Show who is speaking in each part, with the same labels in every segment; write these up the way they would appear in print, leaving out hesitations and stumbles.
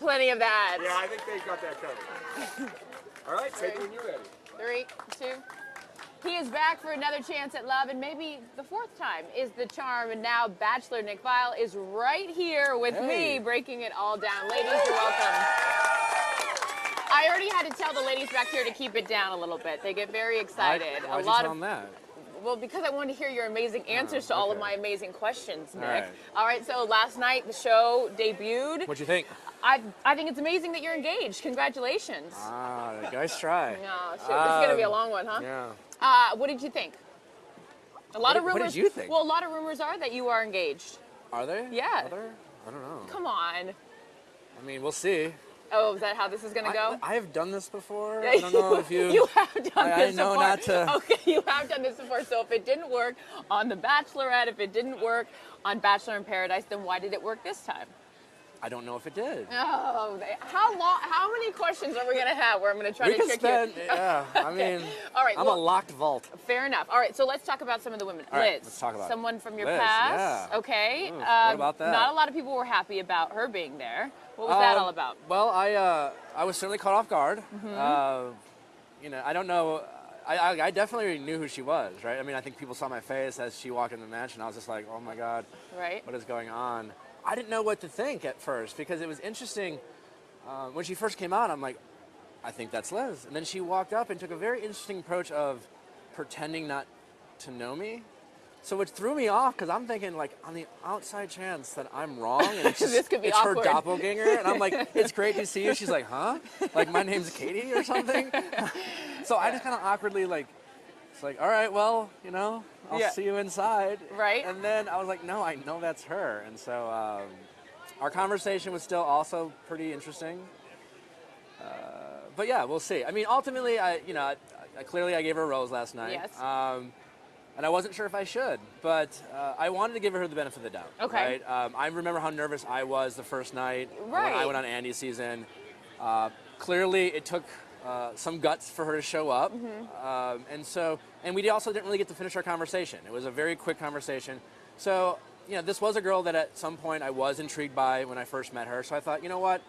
Speaker 1: Plenty of that.
Speaker 2: Yeah, I think they got that covered. All right, take it when you're ready.
Speaker 1: 3, 2. He is back for another chance at love, and maybe the fourth time is the charm. And now Bachelor Nick Viall is right here with me, breaking it all down. Ladies, you're welcome. I already had to tell the ladies back here to keep it down a little bit. They get very excited.
Speaker 3: Why'd you tell them that?
Speaker 1: Well, because I wanted to hear your amazing answers to all of my amazing questions, Nick.
Speaker 3: All
Speaker 1: right, so last night the show debuted.
Speaker 3: What'd you think?
Speaker 1: I think it's amazing that you're engaged. Congratulations.
Speaker 3: Guys try.
Speaker 1: No, shit, this is going to be a long one, huh?
Speaker 3: Yeah.
Speaker 1: What did you think? A lot of rumors.
Speaker 3: What did you think?
Speaker 1: Well, a lot of rumors are that you are engaged.
Speaker 3: Are they?
Speaker 1: Yeah.
Speaker 3: Are there? I don't know.
Speaker 1: Come on.
Speaker 3: I mean, we'll see.
Speaker 1: Oh, is that how this is going to go?
Speaker 3: I have done this before. I don't know if you...
Speaker 1: You have done this
Speaker 3: before. I know not to...
Speaker 1: Okay, you have done this before. So if it didn't work on The Bachelorette, if it didn't work on Bachelor in Paradise, then why did it work this time?
Speaker 3: I don't know if it did.
Speaker 1: Oh, how long? How many questions are we going to have where I'm going to try to trick you?
Speaker 3: Yeah, I mean,
Speaker 1: all right,
Speaker 3: I'm a locked vault.
Speaker 1: Fair enough. All right, so let's talk about some of the women.
Speaker 3: All right,
Speaker 1: Liz,
Speaker 3: let's talk about
Speaker 1: someone from your
Speaker 3: Liz,
Speaker 1: past.
Speaker 3: yeah.
Speaker 1: Okay.
Speaker 3: What about that?
Speaker 1: Not a lot of people were happy about her being there. What was that all about?
Speaker 3: Well, I was certainly caught off guard. You know, I don't know. I definitely knew who she was, right? I mean, I think people saw my face as she walked in the mansion. I was just like, oh my God, what is going on? I didn't know what to think at first because it was interesting. When she first came out, I'm like, I think that's Liz. And then she walked up and took a very interesting approach of pretending not to know me. So it threw me off because I'm thinking, like, on the outside chance that I'm wrong and it's, just,
Speaker 1: this could be
Speaker 3: it's
Speaker 1: awkward.
Speaker 3: her doppelganger. And I'm like, it's great to see you. She's like, huh? Like, my name's Katie or something? So I just kind of awkwardly, like, it's like, all right, well, you know, I'll see you inside.
Speaker 1: Right.
Speaker 3: And then I was like, no, I know that's her. And so our conversation was still also pretty interesting. But yeah, we'll see. I mean, ultimately, clearly I gave her a rose last night.
Speaker 1: Yes.
Speaker 3: And I wasn't sure if I should, but I wanted to give her the benefit of the doubt.
Speaker 1: Okay.
Speaker 3: Right? I remember how nervous I was the first night when I went on Andy's season. Clearly, it took some guts for her to show up. And we also didn't really get to finish our conversation. It was a very quick conversation. So, you know, this was a girl that at some point I was intrigued by when I first met her. So I thought, you know what?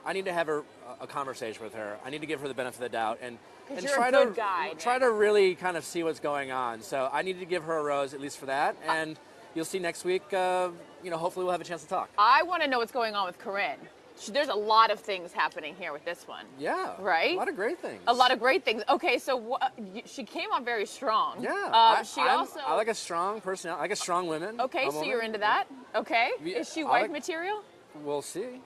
Speaker 3: I need to have a conversation with her. I need to give her the benefit of the doubt and
Speaker 1: try
Speaker 3: to really kind of see what's going on. So I needed to give her a rose at least for that. And you'll see next week, you know, hopefully we'll have a chance to talk.
Speaker 1: I want to know what's going on with Corinne. There's a lot of things happening here with this one.
Speaker 3: Yeah.
Speaker 1: Right?
Speaker 3: A lot of great things.
Speaker 1: A lot of great things. Okay, so she came off very strong.
Speaker 3: Yeah.
Speaker 1: I
Speaker 3: like a strong personality. I like a strong woman.
Speaker 1: Okay, so you're into that? Okay. Is she wife material?
Speaker 3: We'll see.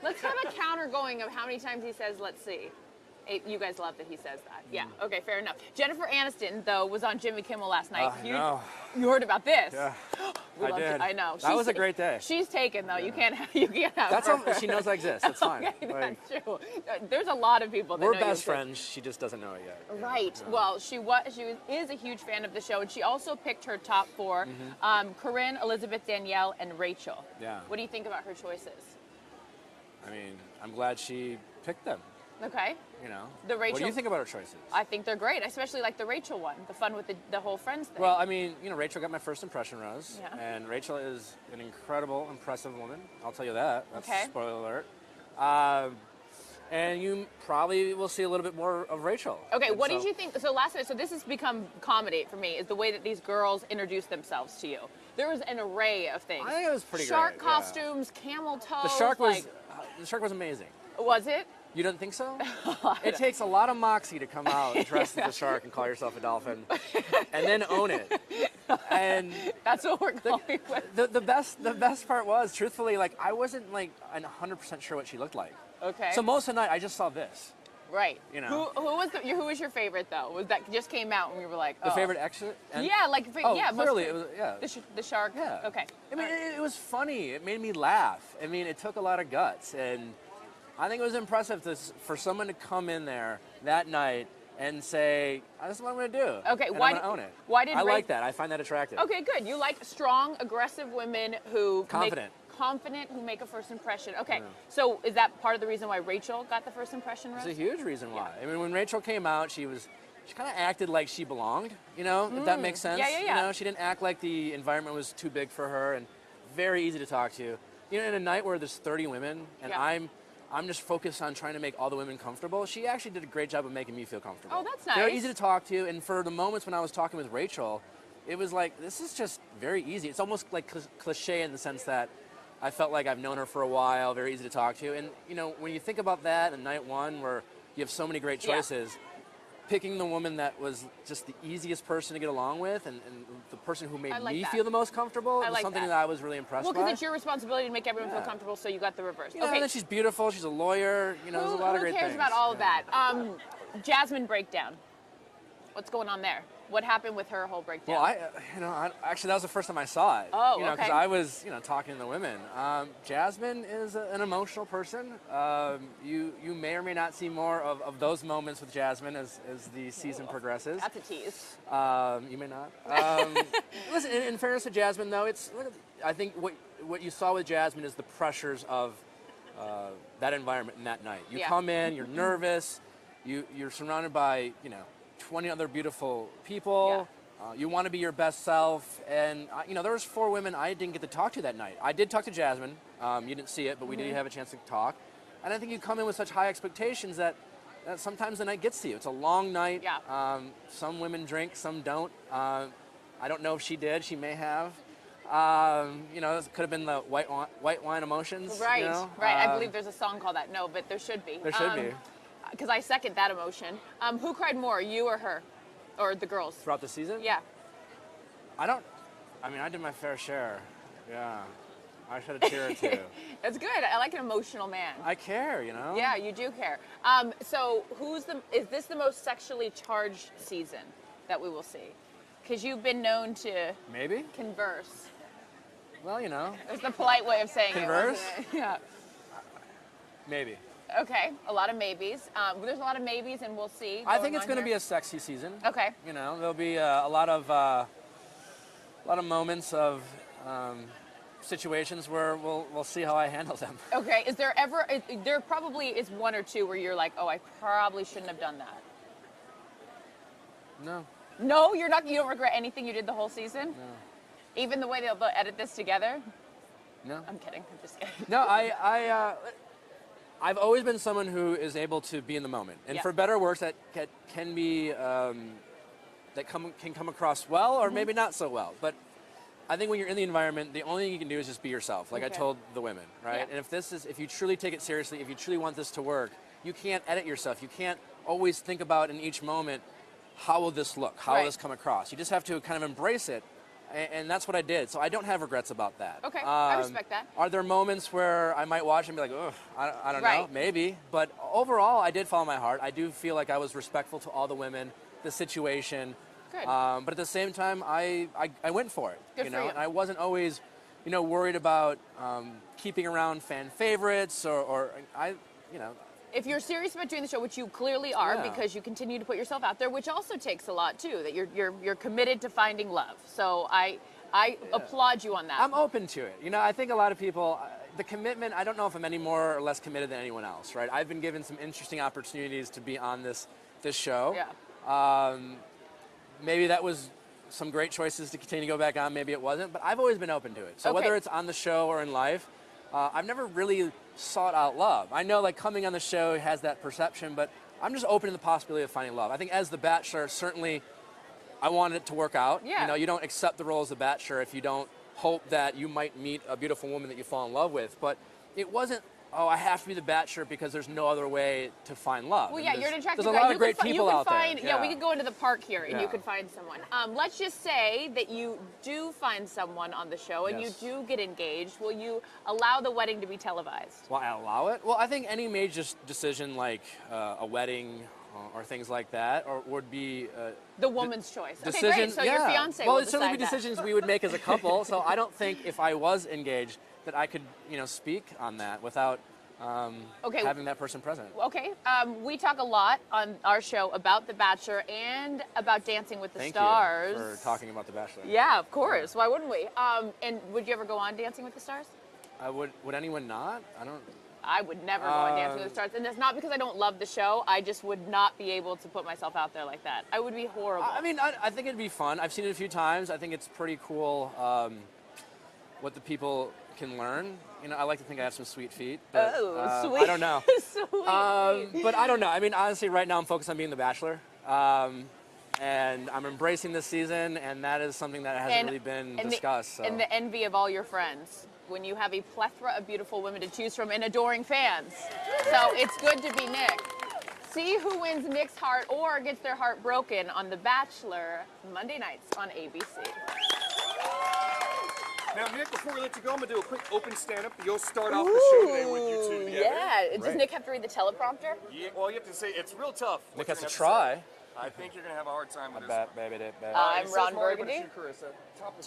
Speaker 1: Let's have a counter going of how many times he says, let's see. You guys love that he says that. Yeah, okay, fair enough. Jennifer Aniston, though, was on Jimmy Kimmel last night. You heard about this?
Speaker 3: Yeah, I did.
Speaker 1: I know.
Speaker 3: That was a great day.
Speaker 1: She's taken, though. Yeah. You can't have
Speaker 3: That's
Speaker 1: her.
Speaker 3: She knows I exist. That's fine.
Speaker 1: Okay, that's true. There's a lot of people that
Speaker 3: we're
Speaker 1: know
Speaker 3: best friends. She just doesn't know it yet.
Speaker 1: Right. No. Well, she is a huge fan of the show, and she also picked her top 4, Corinne, Elizabeth, Danielle, and Rachel.
Speaker 3: Yeah.
Speaker 1: What do you think about her choices?
Speaker 3: I mean, I'm glad she picked them.
Speaker 1: Okay.
Speaker 3: You know,
Speaker 1: the Rachel,
Speaker 3: what do you think about her choices?
Speaker 1: I think they're great. I especially like the Rachel one, the fun with the whole friends thing.
Speaker 3: Well, I mean, you know, Rachel got my first impression rose,
Speaker 1: and
Speaker 3: Rachel is an incredible, impressive woman. I'll tell you that. That's spoiler alert. And you probably will see a little bit more of Rachel.
Speaker 1: Okay, what did you think? So last night, so this has become comedy for me, is the way that these girls introduce themselves to you. There was an array of things.
Speaker 3: I think it was pretty
Speaker 1: Shark
Speaker 3: great.
Speaker 1: costumes, camel toes.
Speaker 3: The shark was amazing.
Speaker 1: Was it?
Speaker 3: You don't think so? It takes a lot of moxie to come out dressed as a shark and call yourself a dolphin, and then own it. And
Speaker 1: that's what we're going with.
Speaker 3: The best part was, truthfully, like I wasn't like 100% sure what she looked like.
Speaker 1: Okay.
Speaker 3: So most of the night I just saw this.
Speaker 1: Right.
Speaker 3: You know.
Speaker 1: Who was your favorite though? Was that just came out and we were like,
Speaker 3: the favorite exit?
Speaker 1: Yeah, like
Speaker 3: clearly it was
Speaker 1: the shark.
Speaker 3: Yeah.
Speaker 1: Okay.
Speaker 3: I mean, it was funny. It made me laugh. I mean, it took a lot of guts, and I think it was impressive for someone to come in there that night and say, "This is what I'm going to do."
Speaker 1: Okay.
Speaker 3: And I'm going to own it.
Speaker 1: Why did
Speaker 3: I like that? I find that attractive.
Speaker 1: Okay, good. You like strong, aggressive women who
Speaker 3: confident,
Speaker 1: who make a first impression. Okay, so is that part of the reason why Rachel got the first impression, Rose?
Speaker 3: It's a huge reason why. I mean, when Rachel came out, she kind of acted like she belonged, you know, if that makes sense.
Speaker 1: Yeah.
Speaker 3: You know, she didn't act like the environment was too big for her, and very easy to talk to. you know, in a night where there's 30 women and
Speaker 1: Yeah.
Speaker 3: I'm just focused on trying to make all the women comfortable. She actually did a great job of making me feel comfortable.
Speaker 1: Oh, that's nice.
Speaker 3: They're easy to talk to, and for the moments when I was talking with Rachel, it was like, this is just very easy. It's almost like cliche in the sense that I felt like I've known her for a while, very easy to talk to. And, you know, when you think about that in night one where you have so many great choices, picking the woman that was just the easiest person to get along with and the person who made me feel the most comfortable was something that I was really impressed by.
Speaker 1: Well, because it's your responsibility to make everyone feel comfortable, so you got the reverse.
Speaker 3: You know, and then she's beautiful, she's a lawyer, you know, there's a lot of great things.
Speaker 1: Who cares about all of that? Jasmine breakdown. What's going on there? What happened with her whole breakdown?
Speaker 3: Well, actually, that was the first time I saw it.
Speaker 1: Oh,
Speaker 3: you know,
Speaker 1: okay.
Speaker 3: because I was, you know, talking to the women. Jasmine is an emotional person. You may or may not see more of those moments with Jasmine as the season progresses.
Speaker 1: That's a tease.
Speaker 3: You may not. Listen, in fairness to Jasmine, though, I think what you saw with Jasmine is the pressures of that environment in that night. You come in, you're nervous, you're surrounded by, you know, 20 other beautiful people. You want to be your best self, and you know, there was 4 women I didn't get to talk to that night. I did talk to Jasmine. You didn't see it, but we did have a chance to talk. And I think you come in with such high expectations that sometimes the night gets to you. It's a long night.
Speaker 1: Yeah.
Speaker 3: Some women drink, some don't. I don't know if she did. She may have. You know, it could have been the white wine emotions.
Speaker 1: Right.
Speaker 3: You know?
Speaker 1: Right. I believe there's a song called that. No, but there should be.
Speaker 3: There should be.
Speaker 1: Because I second that emotion. Who cried more, you or her? Or the girls?
Speaker 3: Throughout the season?
Speaker 1: Yeah.
Speaker 3: I did my fair share. Yeah. I shed a tear or two.
Speaker 1: That's good. I like an emotional man.
Speaker 3: I care, you know?
Speaker 1: Yeah, you do care. So is this the most sexually charged season that we will see? Because you've been known to
Speaker 3: maybe
Speaker 1: converse.
Speaker 3: Well, you know.
Speaker 1: It's the polite way of saying
Speaker 3: converse?
Speaker 1: It. Yeah.
Speaker 3: Maybe.
Speaker 1: Okay, a lot of maybes. There's a lot of maybes, and we'll see.
Speaker 3: I think it's going to be a sexy season.
Speaker 1: Okay.
Speaker 3: You know, there'll be a lot of moments of situations where we'll see how I handle them.
Speaker 1: Okay. Is there ever? There probably is one or two where you're like, oh, I probably shouldn't have done that.
Speaker 3: No.
Speaker 1: No, you're not. You don't regret anything you did the whole season.
Speaker 3: No.
Speaker 1: Even the way they'll edit this together.
Speaker 3: No.
Speaker 1: I'm kidding. I'm just kidding.
Speaker 3: No, I've always been someone who is able to be in the moment, and for better or worse, that can be can come across well or maybe not so well. But I think when you're in the environment, the only thing you can do is just be yourself, like I told the women, right?
Speaker 1: Yeah.
Speaker 3: And if you truly take it seriously, if you truly want this to work, you can't edit yourself. You can't always think about in each moment, how will this look? How will this come across? You just have to kind of embrace it. And that's what I did. So I don't have regrets about that.
Speaker 1: Okay, I respect that.
Speaker 3: Are there moments where I might watch and be like, ugh, I don't know, maybe. But overall, I did follow my heart. I do feel like I was respectful to all the women, the situation.
Speaker 1: Good.
Speaker 3: But at the same time, I went for it.
Speaker 1: Good for you.
Speaker 3: And I wasn't always, worried about keeping around fan favorites or
Speaker 1: If you're serious about doing the show, which you clearly are, because you continue to put yourself out there, which also takes a lot too. That you're committed to finding love. So I applaud you on that.
Speaker 3: I'm open to it. I think a lot of people, the commitment. I don't know if I'm any more or less committed than anyone else. Right? I've been given some interesting opportunities to be on this show.
Speaker 1: Yeah.
Speaker 3: Maybe that was some great choices to continue to go back on. Maybe it wasn't, but I've always been open to it. So whether it's on the show or in life, I've never really sought out love. I know like coming on the show has that perception, but I'm just open to the possibility of finding love. I think as the Bachelor, certainly I wanted it to work out.
Speaker 1: Yeah.
Speaker 3: You don't accept the role as the Bachelor if you don't hope that you might meet a beautiful woman that you fall in love with. But it wasn't, I have to be the Bachelor because there's no other way to find love.
Speaker 1: Well, yeah, you're an attractive
Speaker 3: guy. There's a lot of great people out there.
Speaker 1: Yeah, we could go into the park here and you could find someone. Let's just say that you do find someone on the show and you do get engaged. Will you allow the wedding to be televised?
Speaker 3: Will I allow it? Well, I think any major decision like a wedding or things like that or would be...
Speaker 1: the woman's choice.
Speaker 3: Decisions,
Speaker 1: okay, great. So your fiance will
Speaker 3: it'd certainly be decisions we would make as a couple. So I don't think if I was engaged that I could, speak on that without having that person present.
Speaker 1: Okay. We talk a lot on our show about The Bachelor and about Dancing with the Stars.
Speaker 3: Thank you for talking about The Bachelor.
Speaker 1: Yeah, of course. Why wouldn't we? And would you ever go on Dancing with the Stars?
Speaker 3: Would anyone not?
Speaker 1: I would never go on Dancing with the Stars. And that's not because I don't love the show. I just would not be able to put myself out there like that. I would be horrible.
Speaker 3: I think it'd be fun. I've seen it a few times. I think it's pretty cool. what the people can learn. You know, I like to think I have some sweet feet. But,
Speaker 1: sweet.
Speaker 3: I don't know.
Speaker 1: Sweet.
Speaker 3: But I don't know. I mean, honestly, right now I'm focused on being the Bachelor. And I'm embracing this season, and that is something that hasn't really been discussed.
Speaker 1: And the envy of all your friends when you have a plethora of beautiful women to choose from and adoring fans. So it's good to be Nick. See who wins Nick's heart or gets their heart broken on The Bachelor, Monday nights on ABC.
Speaker 2: Now, Nick, before we let you go, I'm going to do a quick open stand-up. You'll start off the show today with you two together.
Speaker 1: Yeah. Does Nick have to read the teleprompter?
Speaker 2: Yeah, well, you have to say, it's real tough.
Speaker 3: Nick has to try.
Speaker 2: I think you're going to have a hard time with this.
Speaker 3: I bet, baby.
Speaker 1: I'm Ron Burgundy.
Speaker 2: Top